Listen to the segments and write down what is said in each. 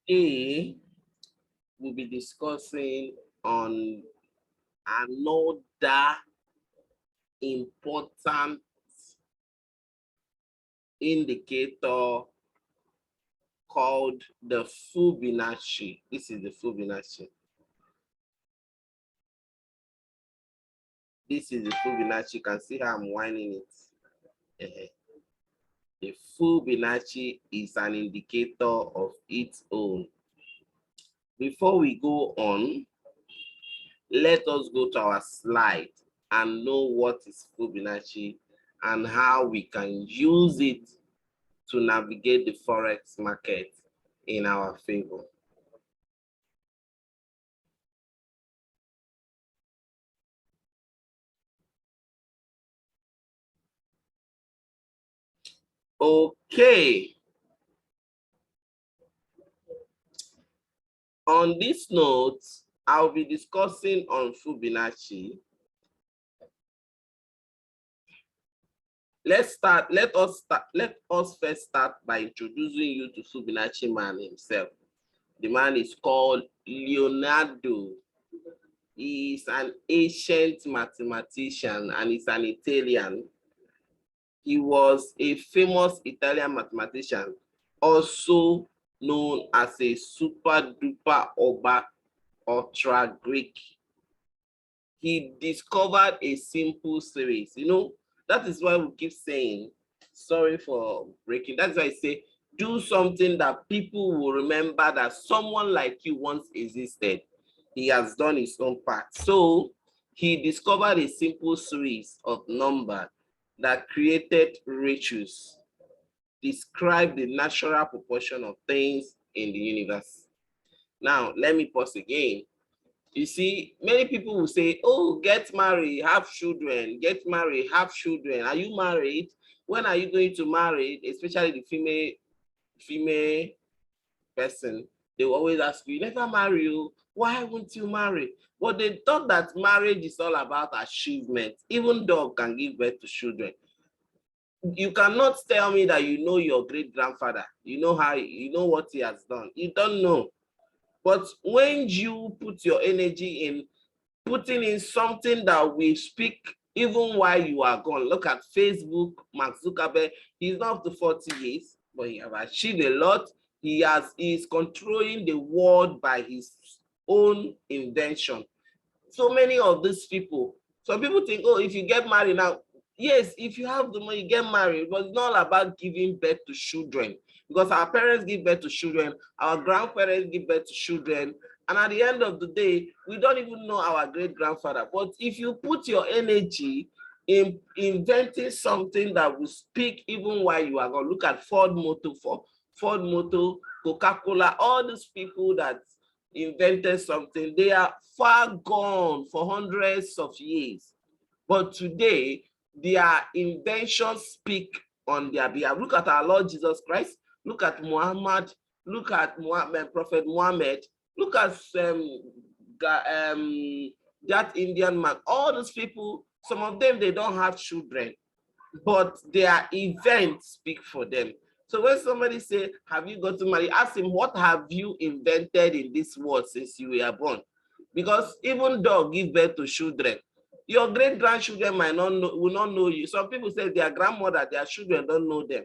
Today, we'll be discussing on another important indicator called the Fibonacci. This is the Fibonacci. This is the Fibonacci. You can see how I'm winding it. The Fibonacci is an indicator of its own. Before we go on, let us go to our slide and know what is Fibonacci and how we can use it to navigate the Forex market in our favor. Okay. On this note, I'll be discussing on Fibonacci. Let us first start by introducing you to Fibonacci man himself. The man is called Leonardo. He is an ancient mathematician and he's an Italian. He was a famous Italian mathematician, also known as a super duper Oba ultra Greek. He discovered a simple series. You know, that is why we keep saying, sorry for breaking, that's why I say, do something that people will remember that someone like you once existed. He has done his own part. So he discovered a simple series of numbers that created ratios, describe the natural proportion of things in the universe. Now, let me pause again. You see, many people will say, oh, get married, have children, get married, have children. Are you married? When are you going to marry? Especially the female person, they will always ask you, never marry you. Why won't you marry? But they thought that marriage is all about achievement. Even dog can give birth to children. You cannot tell me that you know your great-grandfather. You know what he has done. You don't know. But when you put your energy in putting in something that will speak even while you are gone. Look at Facebook, Mark Zuckerberg. He's not up to 40 years, but he has achieved a lot. He is controlling the world by his own invention. So many of these people, some people think, oh, if you get married now, yes, if you have the money, you get married, but it's not about giving birth to children, because our parents give birth to children, our grandparents give birth to children, and at the end of the day, we don't even know our great-grandfather. But if you put your energy in inventing something that will speak even while you are gone, look at Ford Motor, Coca-Cola, all these people that invented something, they are far gone for hundreds of years. But today, their inventions speak on their behalf. Look at our Lord Jesus Christ. Look at Muhammad. Look at Prophet Muhammad. Look at that Indian man. All those people, some of them, they don't have children, but their events speak for them. So when somebody say, have you got to marry? Ask him, what have you invented in this world since you were born? Because even dog give birth to children. Your great-grandchildren will not know you. Some people say their grandmother, their children don't know them.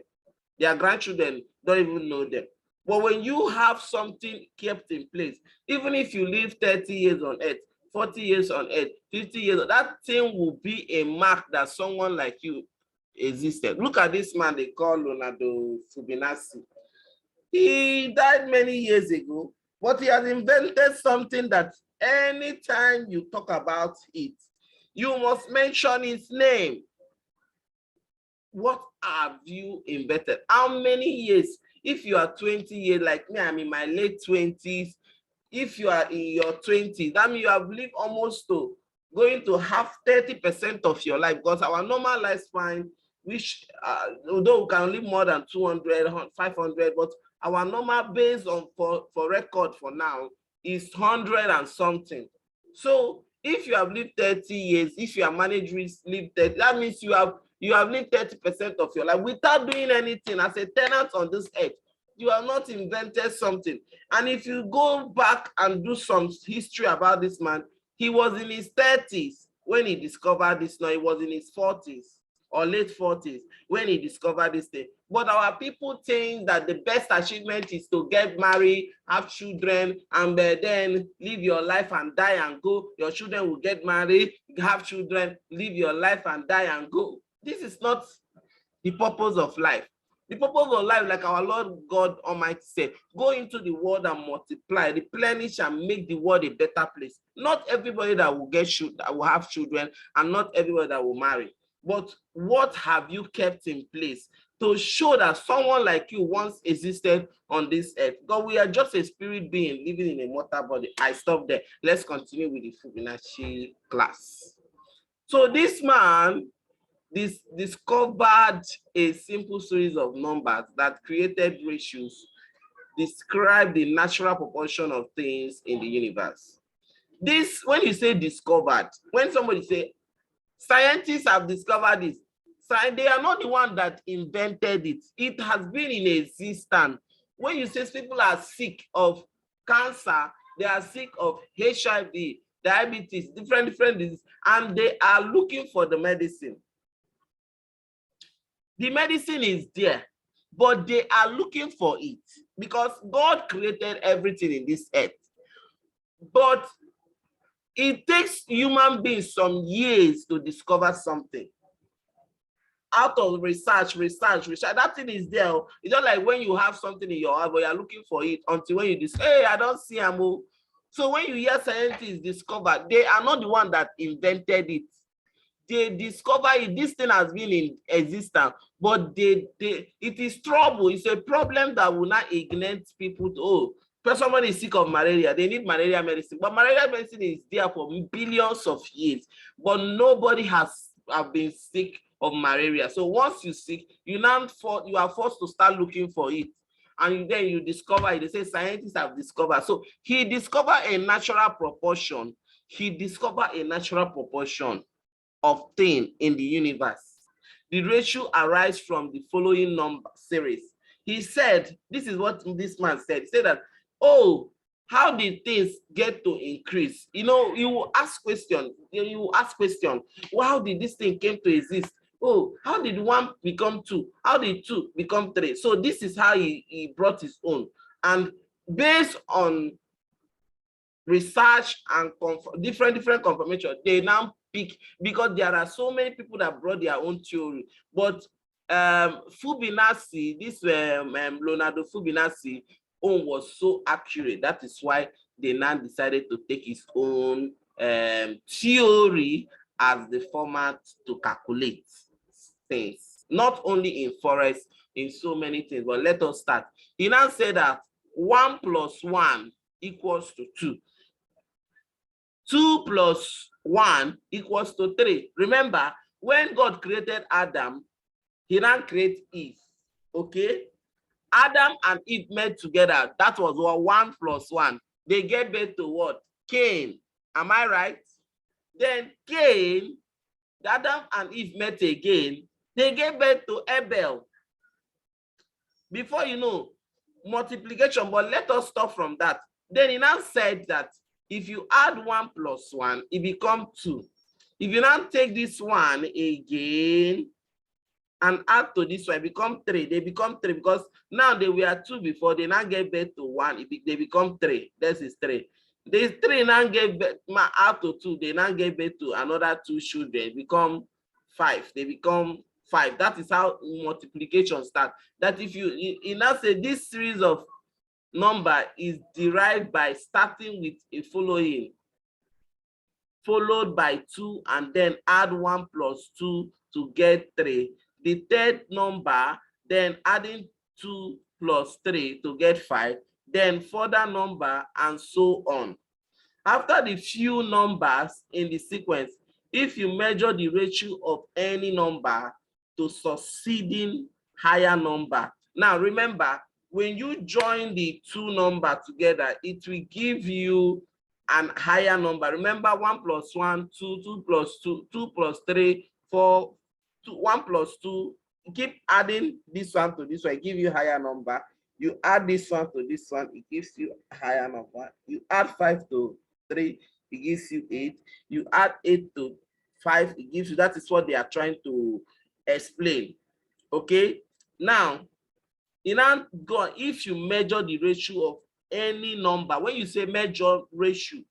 Their grandchildren don't even know them. But when you have something kept in place, even if you live 30 years on earth, 40 years on earth, 50 years, that thing will be a mark that someone like you existed. Look at this man they call Leonardo Fibonacci. He died many years ago, but he has invented something that anytime you talk about it, you must mention his name. What have you invented? How many years? If you are 20 years like me, I'm in my late 20s. If you are in your 20s, that means you have lived almost to going to have 30% of your life, because our normal lifespan, which although we can live more than 200, 500, but our normal based on for record for now is 100 and something. So if you have lived 30 years, if your managed live 30, that means you have lived 30% of your life without doing anything as a tenant on this earth. You have not invented something. And if you go back and do some history about this man, he was in his 30s when he discovered this. No, he was in his 40s or late 40s when he discovered this thing. But our people think that the best achievement is to get married, have children, and then live your life and die and go. Your children will get married, have children, live your life and die and go. This is not the purpose of life. The purpose of life, like our Lord God Almighty said, go into the world and multiply, replenish and make the world a better place. Not everybody that will that will have children, and not everybody that will marry. But what have you kept in place to show that someone like you once existed on this earth? God, we are just a spirit being living in a mortal body. I stop there. Let's continue with the Fibonacci class. So this man discovered a simple series of numbers that created ratios, describe the natural proportion of things in the universe. This, when you say discovered, when somebody say scientists have discovered this, they are not the one that invented it. It has been in existence. When you say people are sick of cancer, they are sick of HIV, diabetes, different diseases, and they are looking for the medicine. The medicine is there, but they are looking for it because God created everything in this earth. But it takes human beings some years to discover something. Out of research, that thing is there. It's not like when you have something in your house, but you're looking for it until when you discover, hey, I don't see them. So when you hear scientists discover, they are not the one that invented it. They discover it. This thing has been in existence, but it is trouble. It's a problem that will not ignite people to, someone is sick of malaria, they need malaria medicine. But malaria medicine is there for billions of years, but nobody have been sick of malaria. So once you sick, you are forced to start looking for it. And then you discover it. They say scientists have discovered. So he discovered a natural proportion. He discovered a natural proportion of things in the universe. The ratio arises from the following number series. He said, this is what this man said. He said that, oh, how did things get to increase? You know, you will ask questions. You will ask questions. Well, how did this thing came to exist? Oh, how did 1 become 2? How did 2 become 3? So this is how he brought his own. And based on research and different confirmation, they now pick, because there are so many people that brought their own theory. But Fibonacci, this Leonardo Fibonacci own was so accurate. That is why they now decided to take his own theory as the format to calculate things, not only in FOREX, in so many things. But let us start. He now said that 1 + 1 equals to 2. 2 + 1 equals to 3. Remember, when God created Adam, he now created Eve. Okay? Adam and Eve met together. That was 1 + 1. They gave birth to what? Cain. Am I right? Then Cain, Adam and Eve met again. They gave birth to Abel. Before you know, multiplication, but let us stop from that. Then he now said that if you add 1 + 1, it becomes 2. If you now take this one again and add to this one, it becomes 3. They become 3 because now they were 2 before. They now gave birth to 1. They become 3. This is 3. These 3 now gave birth out to 2. They now gave birth to another 2 children. Become 5. They become 5. That is how multiplication starts. That if you now say this series of number is derived by starting with a following, followed by 2, and then add 1 + 2 to get 3. The third number, then adding 2 + 3 to get 5, then further number, and so on. After the few numbers in the sequence, if you measure the ratio of any number to succeeding higher number. Now remember, when you join the 2 numbers together, it will give you an higher number. Remember, 1 + 1, 2, 2 + 2, 2 + 3, 4, 2, 1 + 2. Keep adding this one to this one, give you higher number. You add this one to this one, it gives you a higher number. You add 5 to 3, it gives you 8. You add 8 to 5, it gives you, that is what they are trying to explain. Okay, now, if you measure the ratio of any number, when you say measure ratio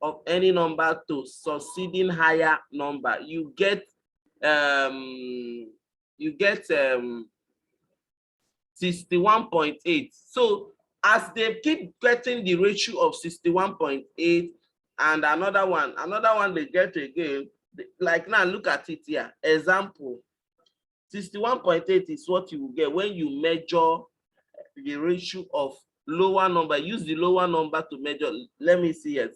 of any number to succeeding higher number, you get 61.8. So as they keep getting the ratio of 61.8 and another one they get again, like now look at it here. Example, 61.8 is what you will get when you measure the ratio of lower number. Use the lower number to measure. Let me see here.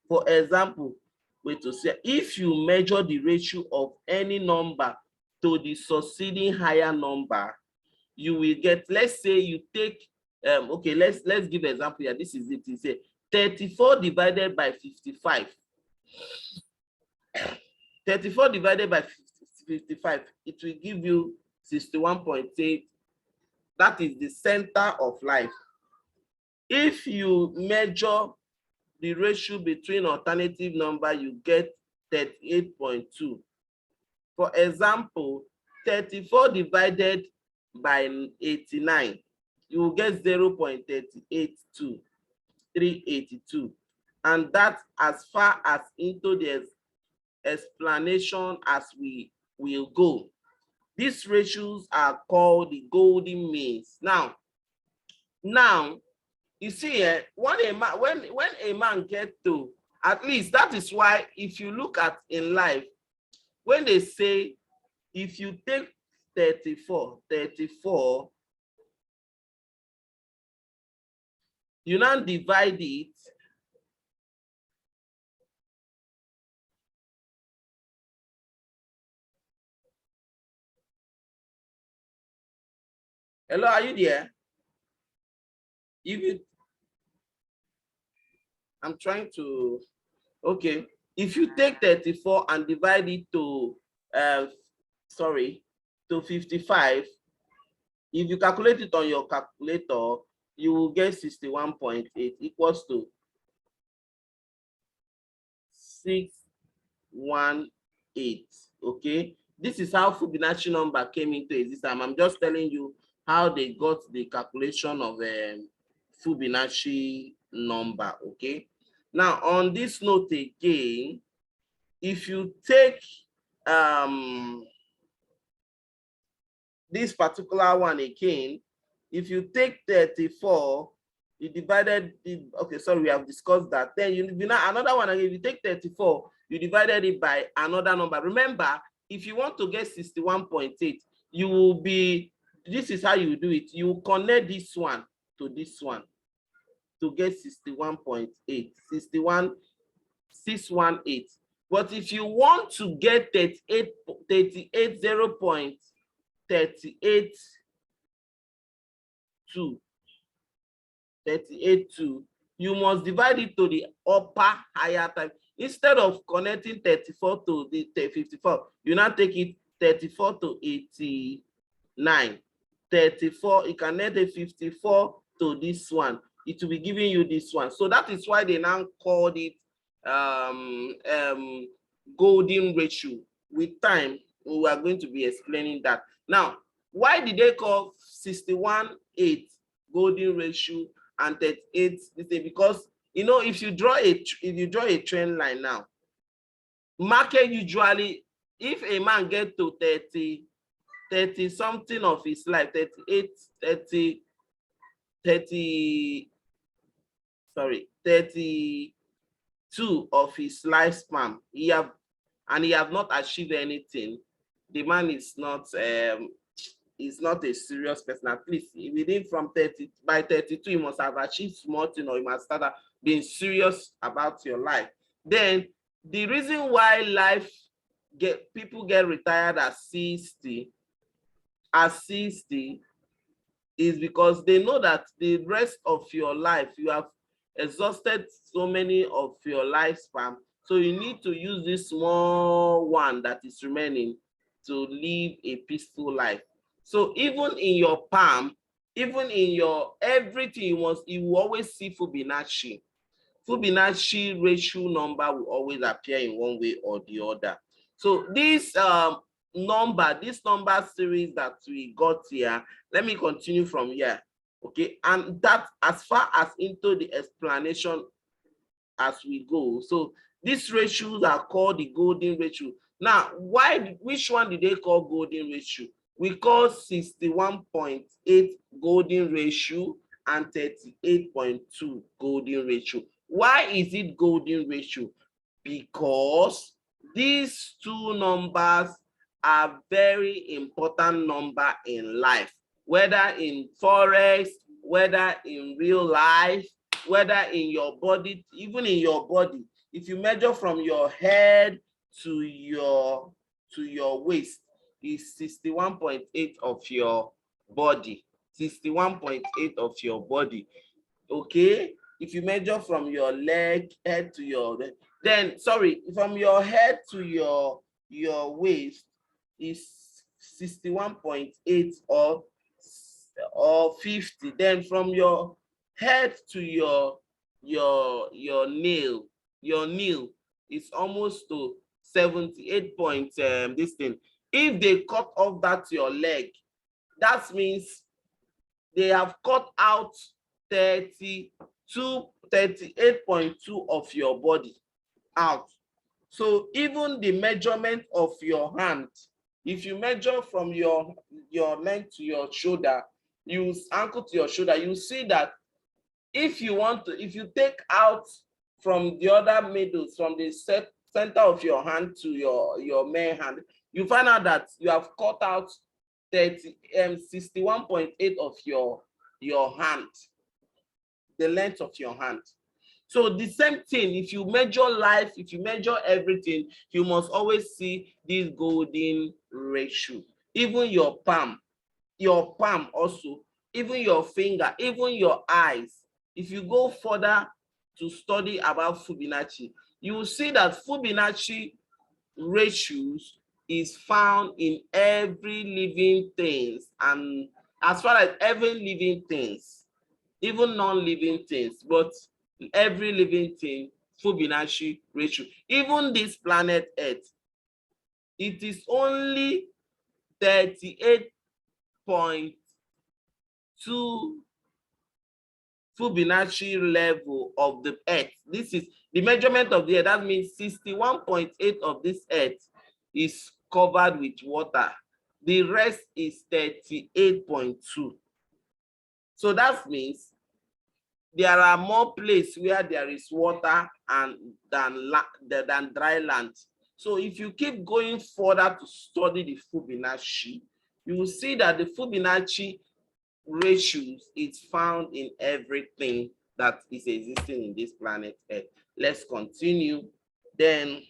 For example, wait to see, if you measure the ratio of any number to the succeeding higher number, you will get, let's say you take okay, let's give an example here. This is it. It's a 34 divided by 55. 34 divided by 55, it will give you 61.8. That is the center of life. If you measure the ratio between alternative number, you get 38.2. For example, 34 divided by 89, you will get 0.382, 382. And that's as far as into the explanation as we will go. These ratios are called the golden means. Now, you see, when a man gets to, at least that is why if you look at in life, when they say if you take 34, you now divide it. Hello, are you there? I'm trying to, okay. If you take 34 and divide it to, to 55, if you calculate it on your calculator, you will get 61.8 equals to 618. Okay, this is how Fibonacci number came into existence. I'm just telling you how they got the calculation of Fibonacci number. Okay, now on this note again, if you take this particular one again, if you take 34, you divided it, okay, sorry, we have discussed that. Then you now another one again, if you take 34, you divided it by another number. Remember, if you want to get 61.8, you will be, this is how you do it. You connect this one to this one to get 61.8, 618. But if you want to get 38.2, you must divide it to the upper higher type. Instead of connecting 34 to the 54, you now take it 34 to 89. 34, you connect the 54 to this one. It will be giving you this one. So that is why they now called it golden ratio. With time, we are going to be explaining that. Now, why did they call 61.8 golden ratio and 38? Because you know, if you draw a trend line now, market usually, if a man get to 30 something of his life, 32 of his lifespan, he have not achieved anything, the man is not a serious person. At least within from 30, by 32, you must have achieved small thing, or you must start being serious about your life. Then the reason why people get retired at 60 is because they know that the rest of your life, you have exhausted so many of your lifespan. So you need to use this small one that is remaining to live a peaceful life. So even in your palm, Even in your everything, you will always see Fibonacci. Fibonacci ratio number will always appear in one way or the other. So this number series that we got here, let me continue from here. Okay, and that as far as into the explanation as we go. So these ratios are called the golden ratio. Now, which one did they call golden ratio? We call 61.8 golden ratio and 38.2 golden ratio. Why is it golden ratio? Because these two numbers are very important number in life, whether in Forex, whether in real life, whether in your body, even in your body. If you measure from your head to your waist, is 61.8 of your body. 61.8 of your body. Okay, if you measure from your head to your, then sorry, from your head to your waist is 61.8 or 50. Then from your head to your nail is almost to 78 point this thing. If they cut off that your leg, that means they have cut out 38.2 of your body out. So even the measurement of your hand, if you measure from your length to your shoulder, you ankle to your shoulder, you see that if you take out from the other middle, from the center of your hand to your main hand, you find out that you have cut out 61.8 of your hand, the length of your hand. So the same thing, if you measure life, if you measure everything, you must always see this golden ratio. Even your palm also, even your finger, even your eyes. If you go further to study about Fibonacci, you will see that Fibonacci ratios is found in every living things, and as far as every living things, even non-living things, but every living thing, Fibonacci ratio. Even this planet Earth, it is only 38.2 Fibonacci level of the Earth. This is the measurement of the Earth. That means 61.8 of this Earth is covered with water. The rest is 38.2. So that means there are more places where there is water than dry land. So if you keep going further to study the Fibonacci, you will see that the Fibonacci ratios is found in everything that is existing in this planet Earth. Let's continue. Then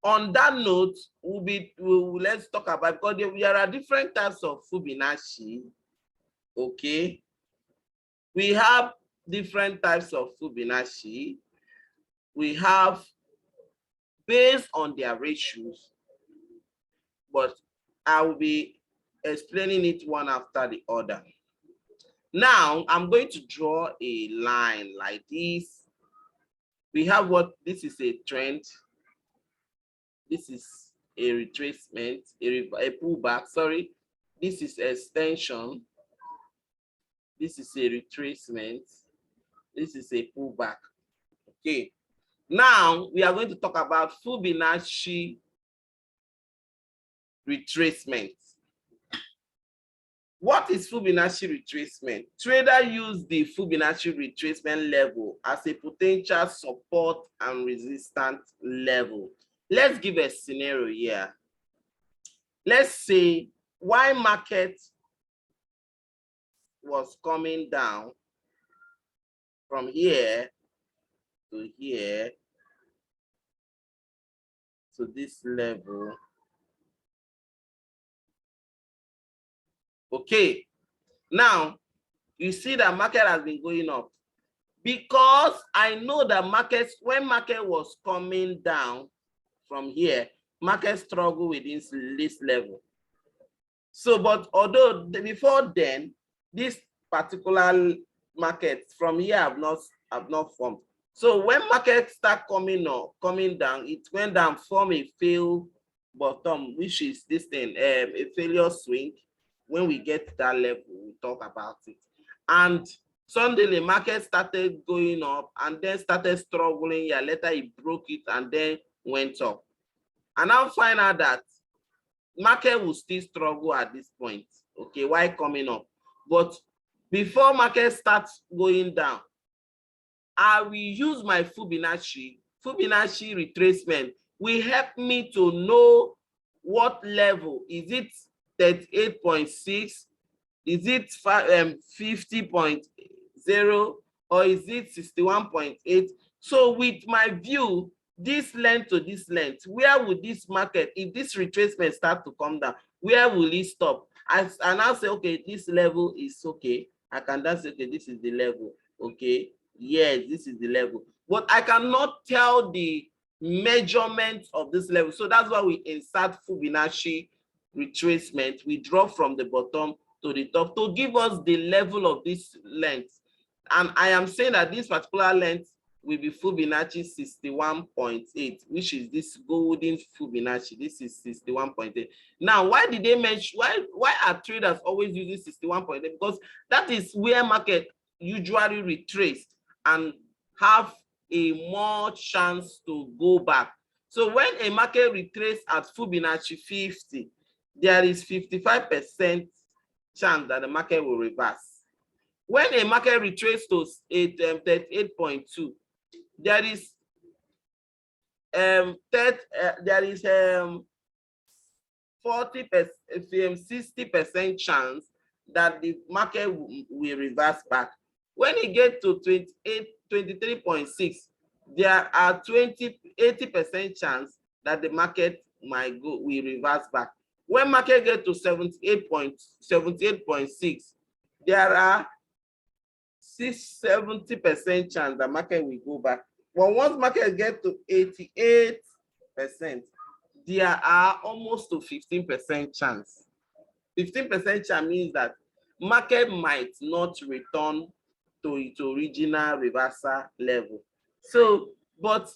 on that note, let's talk about, because there are different types of Fibonacci. Okay, we have different types of Fibonacci. We have based on their ratios, but I will be explaining it one after the other. Now, I'm going to draw a line like this. We have this is a trend. This is a retracement, a pullback, sorry. This is extension. This is a retracement. This is a pullback. Okay. Now, we are going to talk about Fibonacci retracement. What is Fibonacci retracement? Traders use the Fibonacci retracement level as a potential support and resistance level. Let's give a scenario here. Let's say while market was coming down from here to here to this level. Okay, now you see that market has been going up, because I know that when market was coming down from here, market struggled with this level. So, but although before then, this particular market from here have not formed. So when markets start coming down, it went down from a failed bottom, which is this thing, a failure swing. When we get to that level, we'll talk about it. And suddenly market started going up and then started struggling. Yeah, later it broke it and then went up. And now find out that market will still struggle at this point. Okay, why coming up? But before market starts going down, I will use my Fibonacci retracement will help me to know what level. Is it 38.6? Is it 50.0? Or is it 61.8? So with my view, this length to this length, where would this market, if this retracement start to come down, where will it stop? I now say, okay, this level is okay. I can then say, okay, this is the level. Okay, yes, this is the level. But I cannot tell the measurement of this level. So that's why we insert Fibonacci retracement. We drop from the bottom to the top to give us the level of this length. And I am saying that this particular length will be Fibonacci 61.8, which is this golden Fibonacci. This is 61.8. Now, why did they mention, why are traders always using 61.8? Because that is where market usually retrace and have a more chance to go back. So when a market retrace at Fibonacci 50, there is 55% chance that the market will reverse. When a market retraces to 38.2, there is 60% chance that the market will reverse back. When it gets to 23.6, there are 80% chance that the market will reverse back. When market gets to 78.6, there are 70% chance the market will go back. But once market gets to 88%, there are almost to 15% chance. 15% chance means that market might not return to its original reversal level. So, but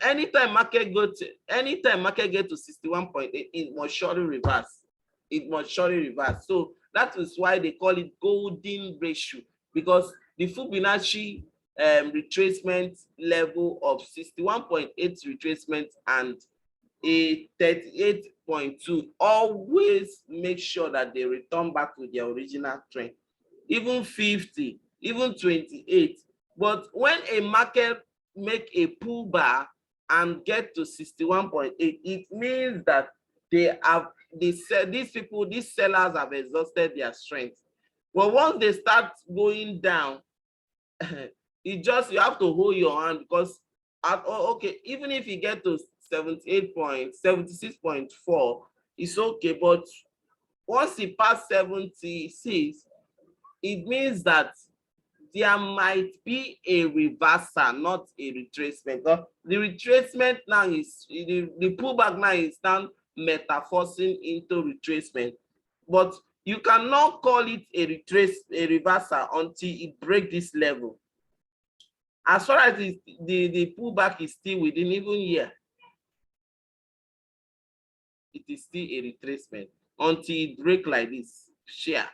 anytime market get to 61.8, it must surely reverse. It must surely reverse. So that is why they call it golden ratio, because the Fibonacci retracement level of 61.8 retracement and a 38.2 always make sure that they return back to their original trend. Even 50, even 28. But when a market make a pullback and get to 61.8, it means that these sellers have exhausted their strength. But once they start going down, you have to hold your hand, because okay, even if you get to 76.4, it's okay. But once you pass 76, it means that there might be a reversal, not a retracement. The retracement now is the pullback now is now metamorphosing into retracement. But you cannot call it a reversal until it breaks this level. As far as the pullback is still within even here, it is still a retracement until it breaks like this, share.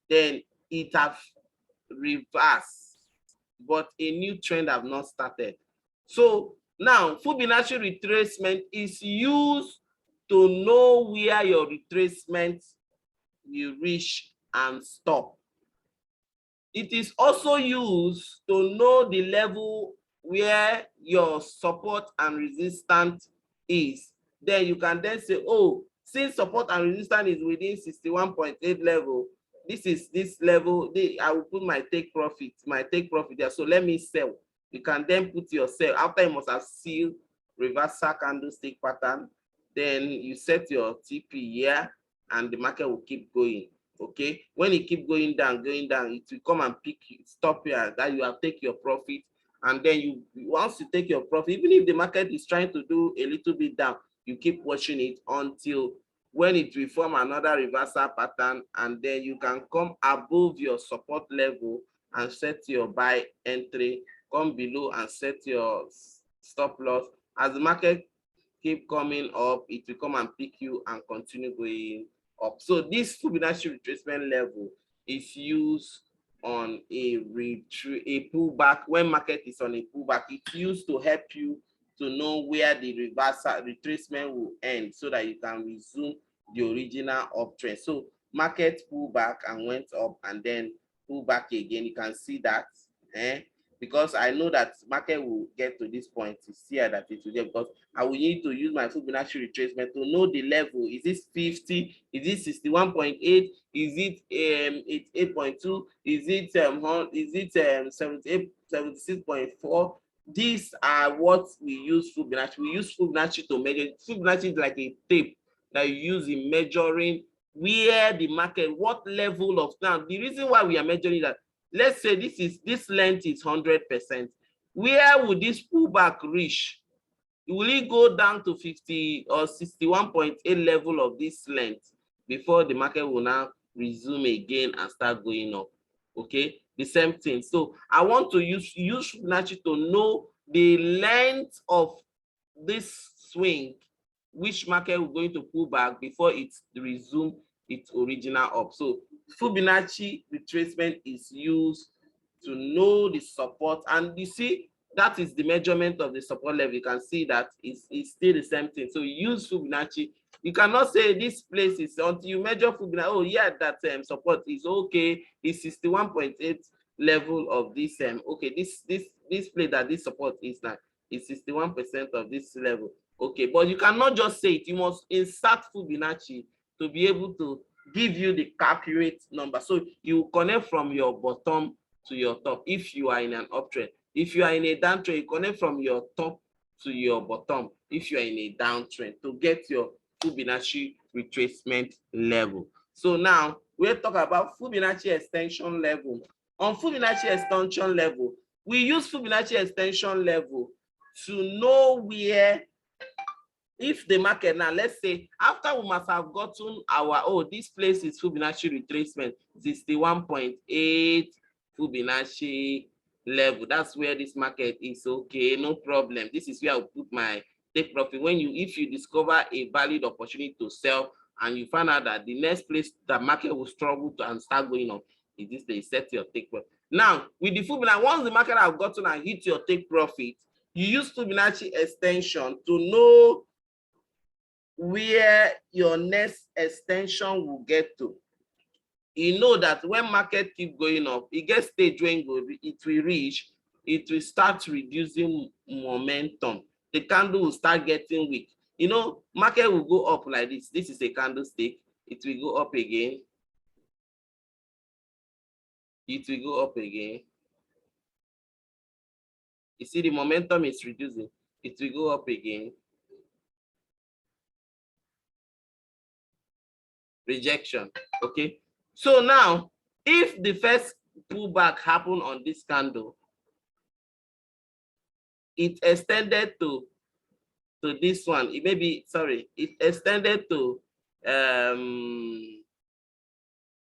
Then it have reversed, but a new trend have not started. So now Fibonacci retracement is used to know where your retracement will reach and stop. It is also used to know the level where your support and resistance is. Then you can then say, oh, since support and resistance is within 61.8 level, this is this level, I will put my take profit there. So let me sell. You can then put your sell. After you must have sealed reversal candlestick pattern, then you set your TP here and the market will keep going. Okay, when it keep going down, it will come and pick you, stop here, that you have take your profit. And then once you take your profit, even if the market is trying to do a little bit down, you keep watching it until when it will form another reversal pattern, and then you can come above your support level and set your buy entry, come below and set your stop loss. As the market keep coming up, it will come and pick you and continue going up. So this Fibonacci retracement level is used on a pullback. When market is on a pullback, it's used to help you to know where the reversal retracement will end, so that you can resume the original uptrend. So market pull back and went up and then pull back again. You can see that, because I know that market will get to this point to see that it will get, because I will need to use my Fibonacci retracement to know the level. Is this 50? Is it 61.8? Is it 8.2? Is it 78, 76.4? These are what we use Fibonacci. We use Fibonacci to measure. Fibonacci is like a tape that you use in measuring where the market, what level of, now the reason why we are measuring that, let's say this length is 100%. Where would this pullback reach? Will it go down to 50 or 61.8 level of this length before the market will now resume again and start going up? Okay, the same thing. So I want to use Fibonacci to know the length of this swing, which market we're going to pull back before it resume its original up. So Fibonacci retracement is used to know the support, and you see that is the measurement of the support level. You can see that it's still the same thing. So you use Fibonacci. You cannot say this place is, until you measure Fibonacci, oh yeah, that support is okay, it's 61.8 level of this okay, this place that this support is now is 61% of this level. Okay, but you cannot just say it. You must insert Fibonacci to be able to give you the accurate number. So you connect from your bottom to your top if you are in an uptrend. If you are in a downtrend, you connect from your top to your bottom if you are in a downtrend to get your Fibonacci retracement level. So now we'll talk about Fibonacci extension level. On Fibonacci extension level, we use Fibonacci extension level to know where, if the market now, let's say after we must have gotten our, oh, this place is Fibonacci retracement 61.8 Fibonacci level, that's where this market is. Okay, no problem, this is where I'll put my take profit. When you, if you discover a valid opportunity to sell and you find out that the next place the market will struggle to and start going up is this, they set your take profit. Now with the Fibonacci, once the market have gotten and hit your take profit, you use Fibonacci extension to know where your next extension will get to. You know that when market keep going up, it gets stage when it will reach, it will start reducing momentum. The candle will start getting weak. You know, market will go up like this. This is a candlestick. It will go up again. It will go up again. You see the momentum is reducing. It will go up again. Rejection. Okay. So now, if the first pullback happened on this candle, it extended to this one. It may be, sorry, it extended to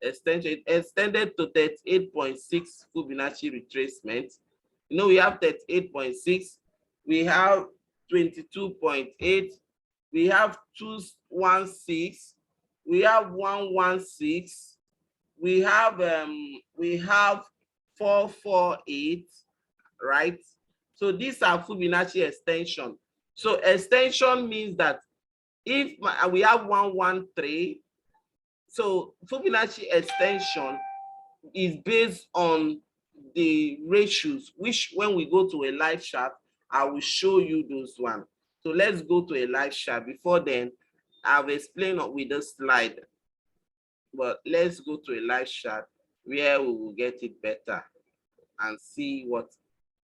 it extended to 38.6 Fibonacci retracement. You know, we have 38.6, we have 22.8, we have 216, we have 116, we have 448, right? So these are Fibonacci extension. So extension means that if we have 113, so Fibonacci extension is based on the ratios, which when we go to a live chart, I will show you those ones. So let's go to a live chart. Before then, I've explained with the slide, but let's go to a live chart where we will get it better and see what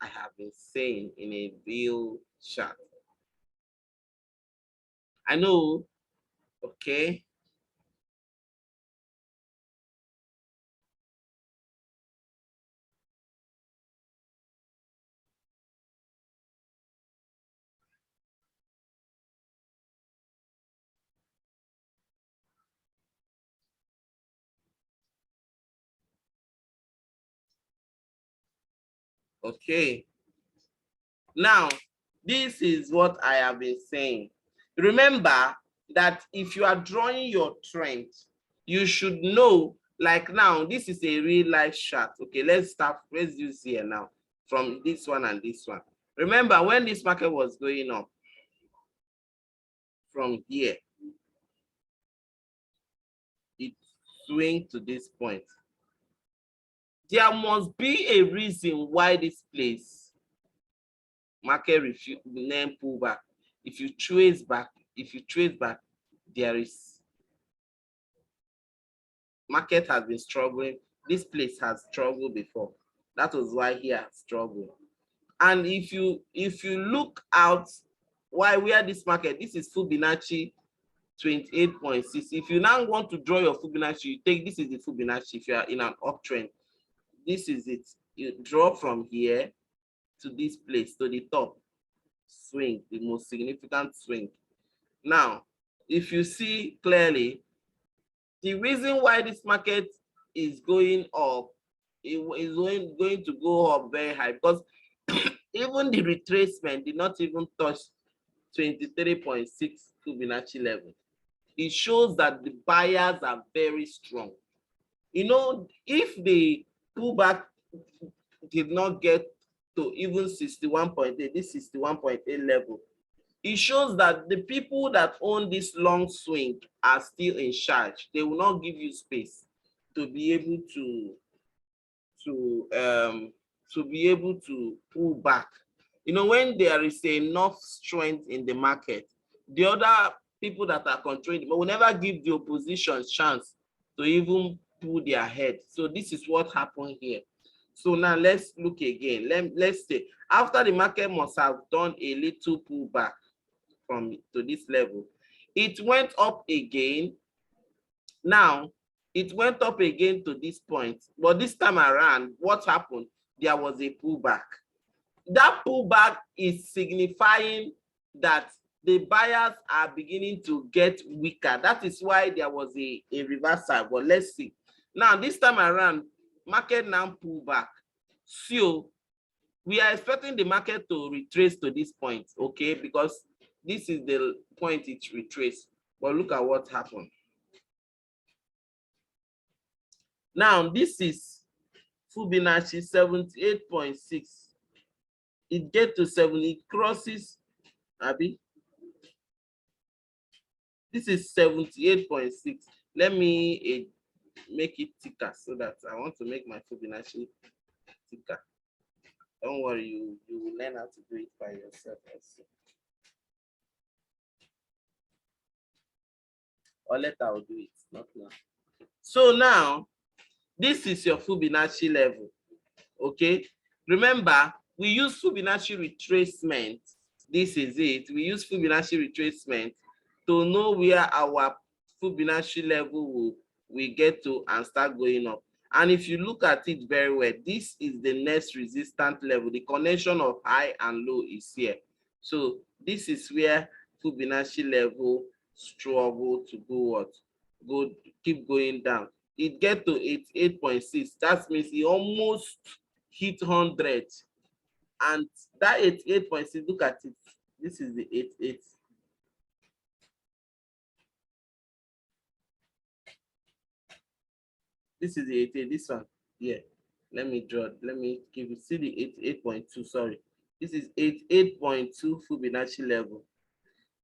I have been saying in a real chart. I know, okay. Okay. Now, this is what I have been saying. Remember that if you are drawing your trend, you should know, like now, this is a real life chart. Okay, let's use here now from this one and this one. Remember when this market was going up from here, it swing to this point. There must be a reason why this place market refuse then pull back. If you trace back, there is market has been struggling. This place has struggled before. That was why he has struggled. And if you look out where this market, this is Fibonacci 28.6. If you now want to draw your Fibonacci, you take this is the Fibonacci. If you are in an uptrend, this is it. You draw from here to this place, to the top, swing, the most significant swing. Now, if you see clearly, the reason why this market is going up, it is going to go up very high, because even the retracement did not even touch 23.6 Fibonacci level. It shows that the buyers are very strong. You know, if the pullback did not get to even 61.8, this 61.8 level, it shows that the people that own this long swing are still in charge. They will not give you space to be able to pull back. You know, when there is enough strength in the market, the other people that are controlling but will never give the opposition chance to even pull their head. So this is what happened here. So now let's look again. Let's say after the market must have done a little pullback from to this level, it went up again. Now it went up again to this point, but this time around, what happened? There was a pullback. That pullback is signifying that the buyers are beginning to get weaker. That is why there was a reversal. But let's see. Now, this time around, market now pull back. So we are expecting the market to retrace to this point, okay? Because this is the point it retraced. But look at what happened. Now, this is Fibonacci 78.6. It gets to 70, it crosses, Abby. This is 78.6. Let me make it thicker so that I want to make my Fibonacci thicker. Don't worry, you will learn how to do it by yourself also. Or later I'll do it, not now. So now, this is your Fibonacci level, okay? Remember, we use Fibonacci retracement. This is it. We use Fibonacci retracement to know where our Fibonacci level will get to and start going up. And if you look at it very well, this is the next resistance level. The connection of high and low is here. So this is where Fibonacci level struggle to keep going down. It get to 88.6. That means it almost hit 100. And that 88.6, look at it. This is the 88. This is the 88, this one. Yeah. Let me draw. Let me give you. See the 88.2. Sorry. This is 88.2 Fibonacci level.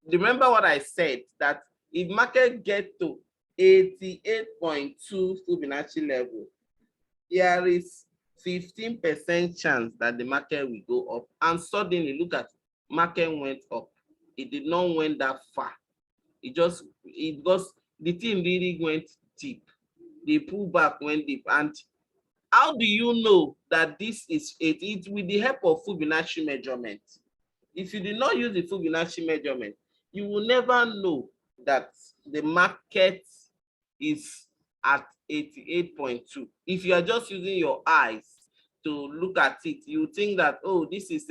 Remember what I said, that if market get to 88.2 Fibonacci level, there is 15% chance that the market will go up. And suddenly, look at market went up. It did not went that far. It the thing really went deep. The pullback went deep. And how do you know that this is it? It's with the help of Fibonacci measurement. If you did not use the Fibonacci measurement, you will never know that the market is at 88.2. If you are just using your eyes to look at it, you think that, oh, this is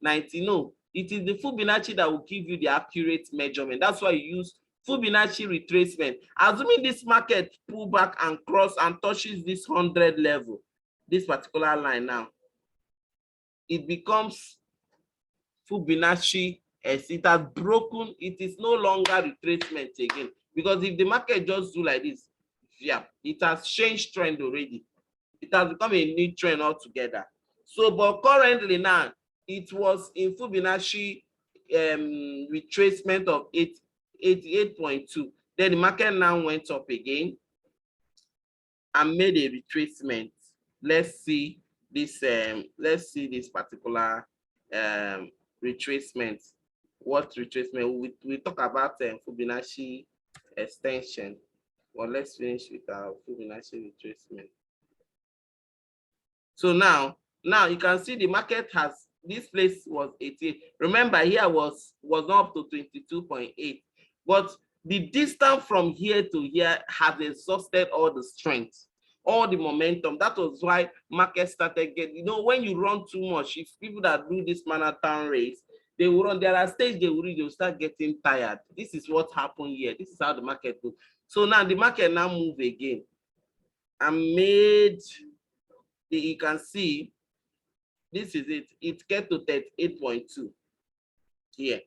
90. No, it is the Fibonacci that will give you the accurate measurement. That's why you use Fibonacci retracement. Assuming this market pull back and cross and touches this 100 level, this particular line now, it becomes Fibonacci, as it has broken, it is no longer retracement again. Because if the market just do like this, yeah, it has changed trend already. It has become a new trend altogether. So, but currently now, it was in Fibonacci retracement of 88.2. Then the market now went up again and made a retracement. Let's see this. Let's see this particular retracement. What retracement? We talk about Fibonacci extension. Well, let's finish with our Fibonacci retracement. So now you can see the market has, this place was 88. Remember, here was not up to 22.8, but the distance from here to here has exhausted all the strength, all the momentum. That was why market started getting, you know, when you run too much, if people that do this marathon race, they will run, there are stages they will start getting tired. This is what happened here. This is how the market goes. So now the market now move again and made, you can see, this is it. It get to 38.2 here.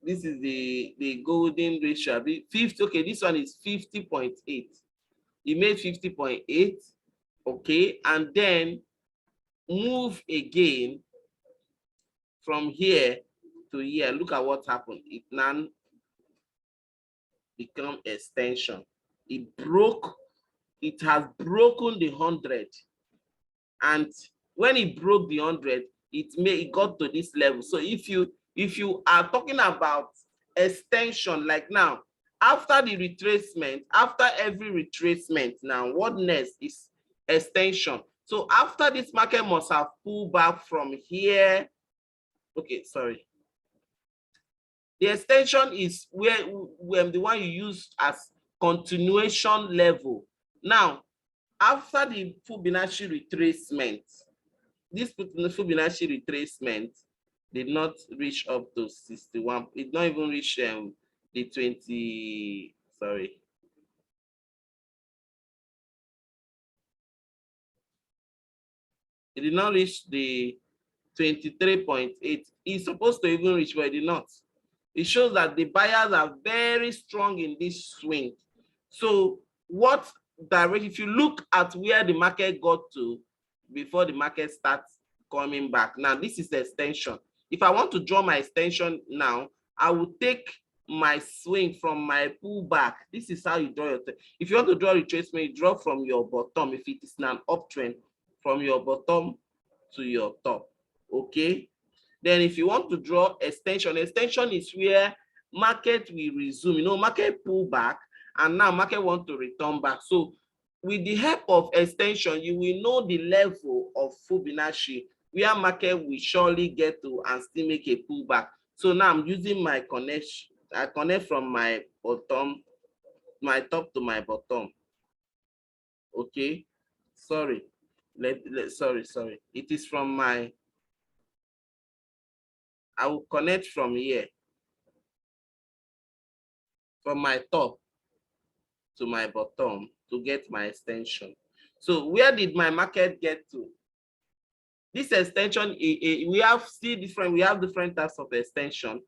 This is the golden ratio. 50, okay, this one is 50.8. It made 50.8, okay, and then move again from here to here. Look at what happened. It now become extension. It broke, it has broken the 100. And when it broke the 100, it got to this level. So if you are talking about extension, like now, after the retracement, after every retracement, now what next is extension. So after this market must have pulled back from here. Okay, sorry. The extension is where the one you use as continuation level. Now, after the Fibonacci retracement, this Fibonacci retracement did not reach up to 61. It did not even reach the 20. Sorry. It did not reach the 23.8. It's supposed to even reach, but it did not. It shows that the buyers are very strong in this swing. So what direction, if you look at where the market got to before the market starts coming back, now this is the extension. If I want to draw my extension now, I will take my swing from my pullback. This is how you draw your, if you want to draw retracement, you draw from your bottom. If it is an uptrend, from your bottom to your top. Okay. Then if you want to draw extension, extension is where market will resume. You know, market pull back and now market want to return back. So with the help of extension, you will know the level of Fibonacci where market will surely get to and still make a pullback. So now I'm using my connection. I connect from my bottom, my top to my bottom. Okay, sorry. Sorry. It is from my, I will connect from here, from my top to my bottom to get my extension. So where did my market get to? This extension, we have still different, we have different types of extension.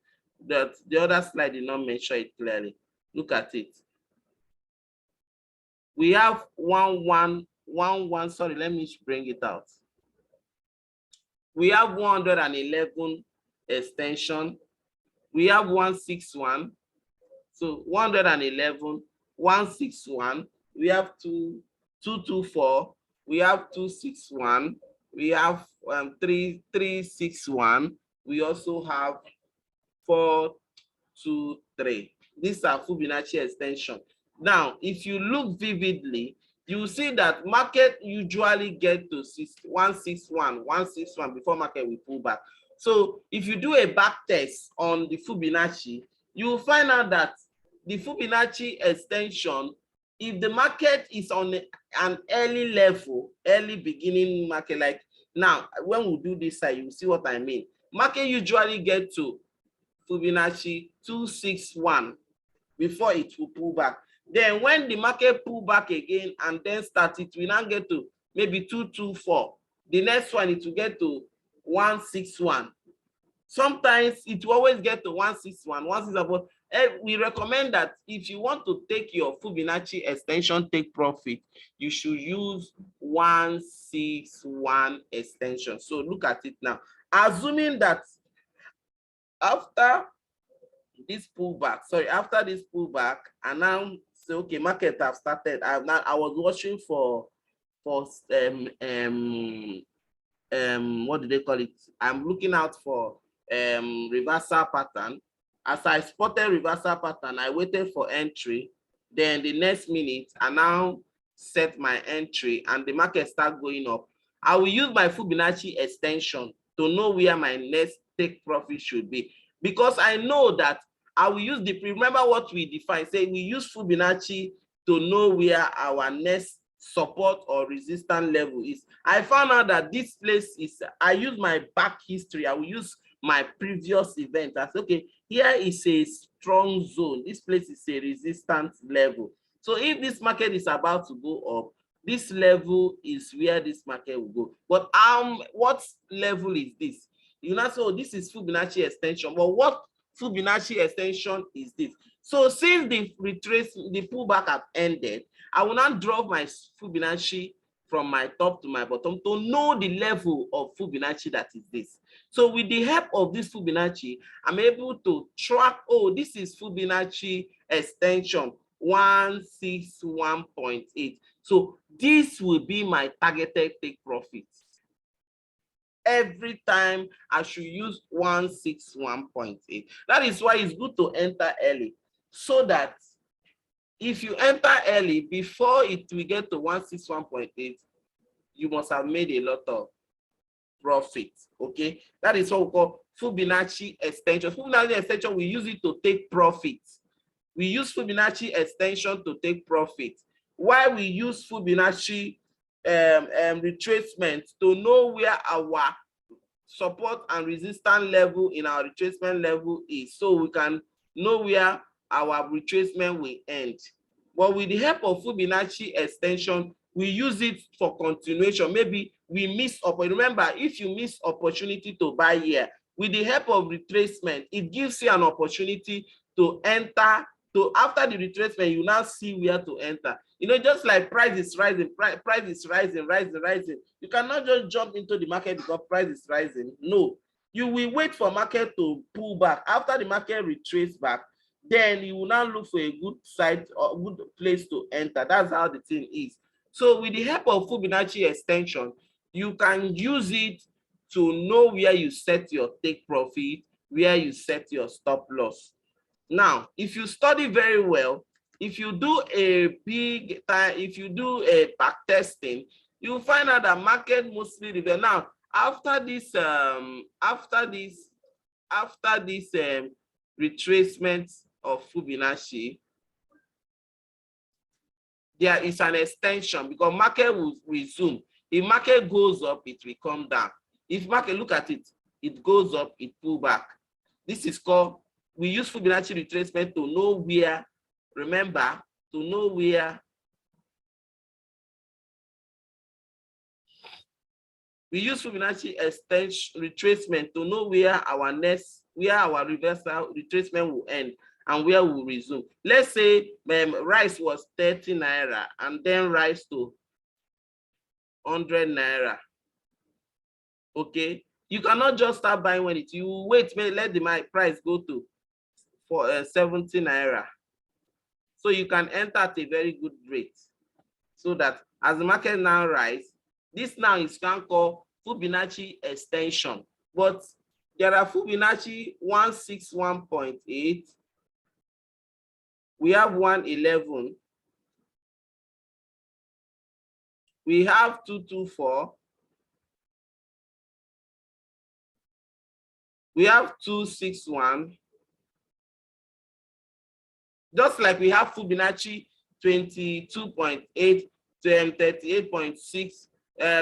That the other slide did not mention it clearly. Look at it. We have 111, sorry, let me bring it out. We have 111 extension. We have 161. So 111, 161. We have 224. We have 261. We have 361. We also have 423. These are Fibonacci extension. Now, if you look vividly, you will see that market usually get to 161 before market will pull back. So if you do a back test on the Fibonacci, you will find out that the Fibonacci extension, if the market is on an early level, early beginning market, like now, when we do this side, you will see what I mean. Market usually get to Fibonacci 261 before it will pull back. Then when the market pull back again and then start, it will now get to maybe 224. The next one, it will get to 161. Sometimes it will always get to 161, 161. But we recommend that if you want to take your Fibonacci extension, take profit, you should use 161 extension. So look at it now. Assuming that after this pullback, and now say, okay, market have started. I was watching for what do they call it? I'm looking out for reversal pattern. As I spotted reversal pattern, I waited for entry. Then the next minute, I now set my entry and the market start going up. I will use my Fibonacci extension to know where my next take profit should be, because I know that I will use the, remember what we defined, say we use Fibonacci to know where our next support or resistance level is. I found out that this place is, I use my back history, I will use my previous event. I said, okay, here is a strong zone. This place is a resistance level. So if this market is about to go up, this level is where this market will go. But what level is this? You know, so this is Fibonacci extension. But what Fibonacci extension is this? So since the pullback have ended, I will now draw my Fibonacci from my top to my bottom to know the level of Fibonacci that is this. So with the help of this Fibonacci, I'm able to track, oh, this is Fibonacci extension 161.8. So this will be my targeted take profit. Every time I should use 161.8. That is why it's good to enter early, so that if you enter early before it will get to 161.8, you must have made a lot of profit. Okay, that is what we call Fibonacci extension. Fibonacci extension, we use it to take profit. We use Fibonacci extension to take profit. Why we use Fibonacci retracement to know where our support and resistance level in our retracement level is, so we can know where our retracement will end. But with the help of Fibonacci extension, we use it for continuation. Maybe we miss opportunity. Remember, if you miss opportunity to buy here, with the help of retracement, it gives you an opportunity to enter. So after the retracement, you now see where to enter. You know, just like price is rising, price is rising. You cannot just jump into the market because price is rising. No, you will wait for market to pull back. After the market retraces back, then you will now look for a good site or good place to enter. That's how the thing is. So with the help of Fibonacci extension, you can use it to know where you set your take profit, where you set your stop loss. Now, if you study very well, if you do a big time, if you do a back testing, you will find out that market mostly reverse. Now, after this retracement of Fibonacci, there is an extension because market will resume. If market goes up, it will come down. If market, look at it, it goes up, it pull back. This is called, we use Fibonacci retracement to know where, remember, to know where we use Fibonacci extension retracement to know where our next, where our reversal retracement will end and where we will resume. Let's say rice was 30 naira and then rise to 100 naira. Okay, you cannot just start buying when it, you wait, let the price go to 70 naira. So you can enter at a very good rate, so that as the market now rise, this now is called Fibonacci extension. But there are Fibonacci 161.8. We have 111. We have 224. We have 261. Just like we have Fibonacci 22.8 to 38.6,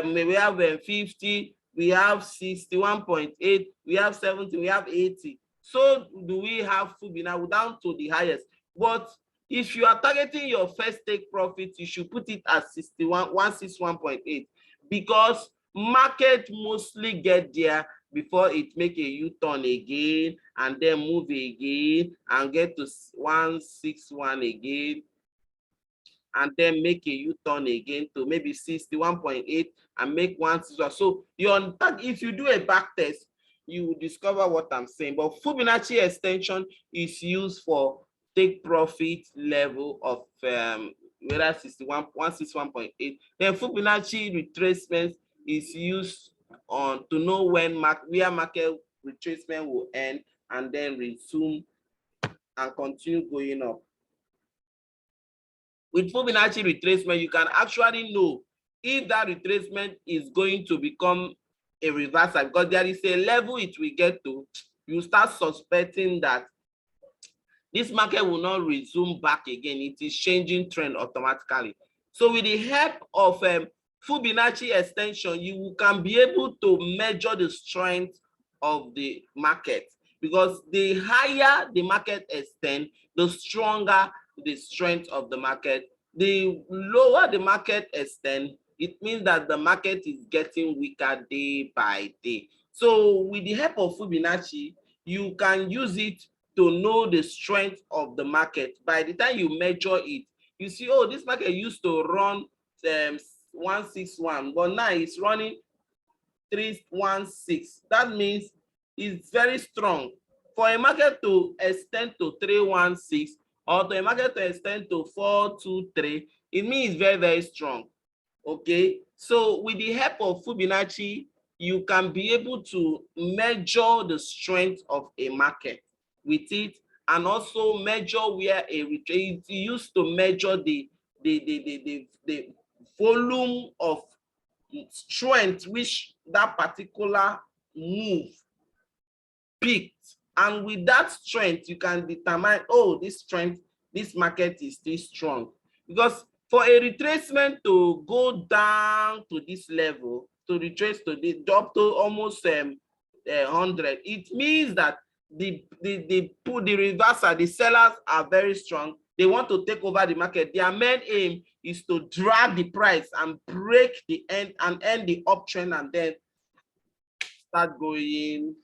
we have 50, we have 61.8, we have 70, we have 80. So do we have Fibonacci down to the highest. But if you are targeting your first take profit, you should put it at 161.8, because market mostly get there before it make a U-turn again and then move again and get to 161 again and then make a U-turn again to maybe 61.8 and make 161. So if you do a back test, you will discover what I'm saying. But Fibonacci extension is used for take profit level of whether 161.8. Then Fibonacci retracement is used to know when where market retracement will end and then resume and continue going up. With Fibonacci retracement, you can actually know if that retracement is going to become a reversal, because there is a level it will get to. You start suspecting that this market will not resume back again. It is changing trend automatically. So with the help of Fibonacci extension, you can be able to measure the strength of the market, because the higher the market extend, the stronger the strength of the market. The lower the market extend, it means that the market is getting weaker day by day. So with the help of Fibonacci, you can use it to know the strength of the market. By the time you measure it, you see, oh, this market used to run 161, but now it's running 316. That means it's very strong. For a market to extend to 316 or to a market to extend to 423, it means it's very, very strong. Okay, so with the help of Fibonacci, you can be able to measure the strength of a market with it, and also measure where a retrace is used to measure the volume of strength which that particular move peaked. And with that strength, you can determine, oh, this strength, this market is still strong. Because for a retracement to go down to this level, to retrace to the up to almost 100, it means that the reversal, the sellers are very strong. They want to take over the market. Their main aim is to drag the price and break the end and end the uptrend and then start going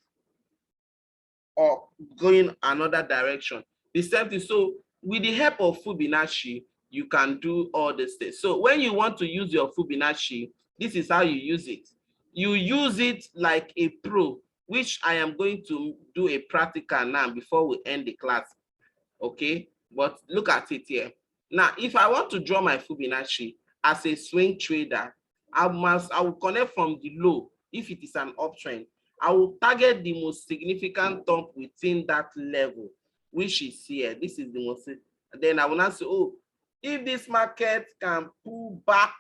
or going another direction. The same thing. So with the help of Fibonacci, you can do all this things. So when you want to use your Fibonacci, this is how you use it. You use it like a pro, which I am going to do a practical now before we end the class. Okay, but look at it here. Now, if I want to draw my Fibonacci as a swing trader, I will connect from the low. If it is an uptrend, I will target the most significant top within that level, which is here. This is the most. Then I will not say, oh, if this market can pull back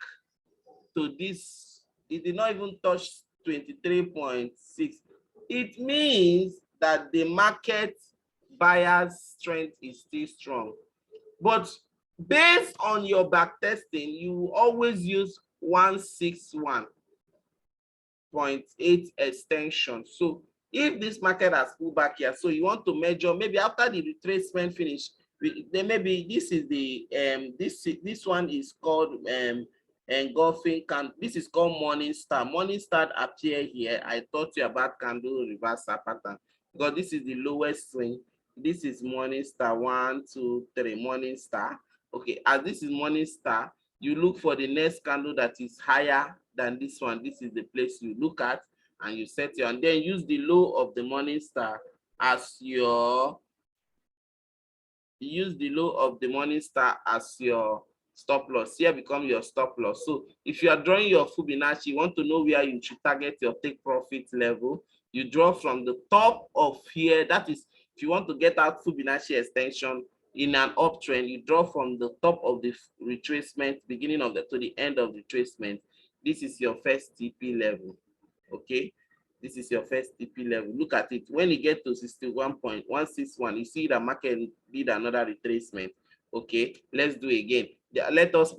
to this, it did not even touch 23.6. It means that the market buyer's strength is still strong. But based on your back testing, you will always use 161.8 extension. So if this market has pulled back here, so you want to measure maybe after the retracement finish, then maybe this is the this one is called engulfing candle. This is called morning star. Morning star appear here. I taught you about candle reversal pattern because this is the lowest swing. This is morning star, 1, 2, 3, morning star. Okay, as this is morning star, you look for the next candle that is higher than this one. This is the place you look at and you set your, and then use the low of the morning star as your, use the low of the morning star as your stop loss. Here become your stop loss. So if you are drawing your Fibonacci, you want to know where you should target your take profit level. You draw from the top of here. That is, if you want to get out Fibonacci extension in an uptrend, you draw from the top of the retracement, beginning of the to the end of the retracement. This is your first TP level. Okay, this is your first TP level. Look at it. When you get to 61.161, you see the market did another retracement. Okay, let's do it again. Let us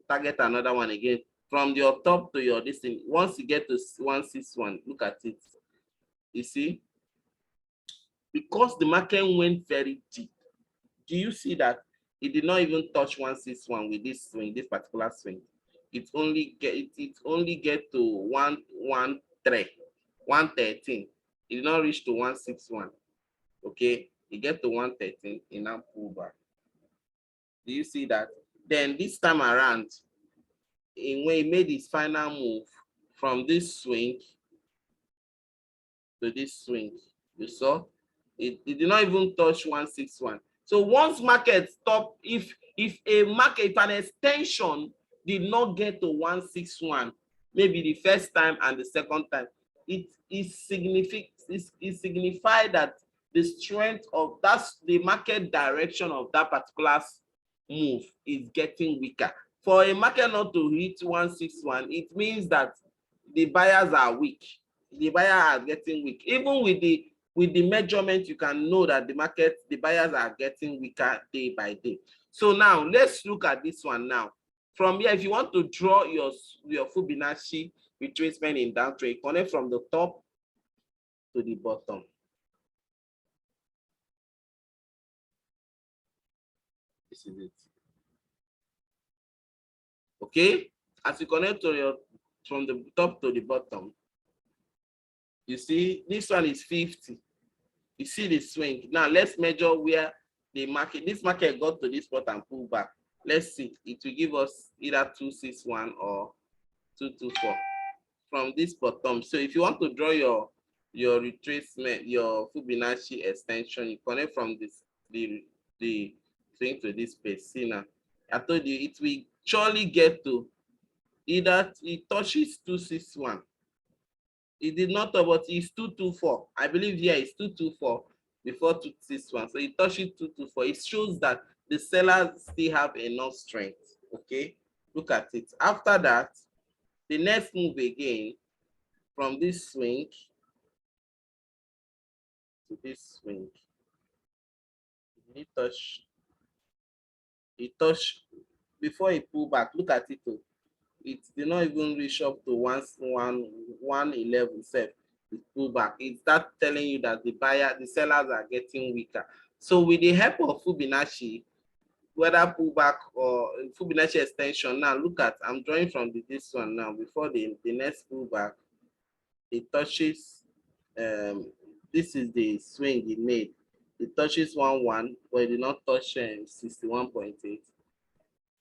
target another one again from your top to your distance. Once you get to 161, look at it. You see, because the market went very deep, do you see that it did not even touch 161 with this swing, this particular swing? it only get to 113, 113. It did not reach to 161. Okay, it get to 113 in now pull back. Do you see that? Then this time around, when he made his final move from this swing to this swing, you saw it did not even touch 161. So once market stop, if an extension did not get to 161, maybe the first time and the second time, it signifies that the strength of the market direction of that particular move is getting weaker. For a market not to hit 161, it means that the buyers are weak. The buyers are getting weak. Even with the measurement, you can know that the buyers are getting weaker day by day. So now let's look at this one now. From here, if you want to draw your Fibonacci retracement in downtrend, connect from the top to the bottom. This is it. Okay, as you connect from the top to the bottom, you see this one is 50. You see the swing. Now let's measure where this market got to this spot and pull back. Let's see. It will give us either 261 or 224 from this bottom. So if you want to draw your retracement, your Fibonacci extension, you connect from the thing to this place. See now, I told you it will surely get to either it touches 261. It did not, but it's 224. I believe here it's 224 before 261. So it touches 224. It shows that the sellers still have enough strength. Okay, look at it. After that, the next move again from this swing to this swing. It touched before it pull back. Look at it. It did not even reach up to 111 set. It pull back. It starts telling you that the sellers are getting weaker. So with the help of Fibonacci, whether pullback or Fibonacci extension, now look at, I'm drawing from this one now. Before the next pullback, it touches. This is the swing it made. It touches 11, but it did not touch 61.8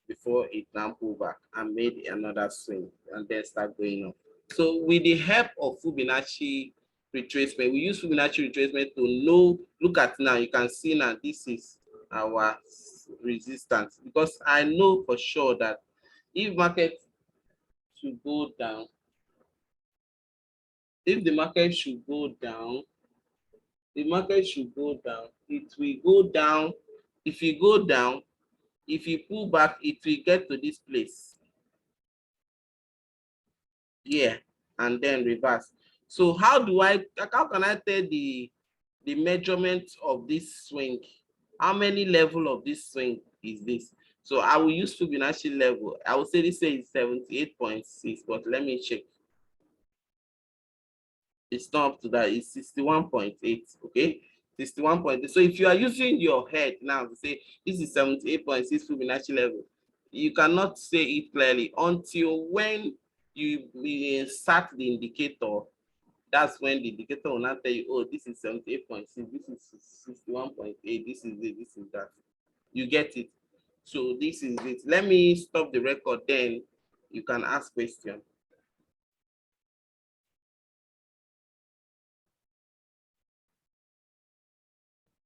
before it now pulled back and made another swing and then start going up. So with the help of Fibonacci retracement, we use Fibonacci retracement to know. Look at now, you can see now this is our resistance, because I know for sure that if market should go down, if the market should go down, the market should go down, it will go down. If you go down, if you pull back, it will get to this place here and then reverse. So how can I tell the measurement of this swing? How many level of this swing is this? So I will use Fibonacci level. I will say this is 78.6, but let me check. It's not up to that. It's 61.8. Okay, 61.8. So if you are using your head now to say this is 78.6 Fibonacci level, you cannot say it clearly until when you insert the indicator. That's when the indicator will not tell you, oh, this is 78.6, this is 61.8, this is it, this is that. You get it. So this is it. Let me stop the record, then you can ask questions.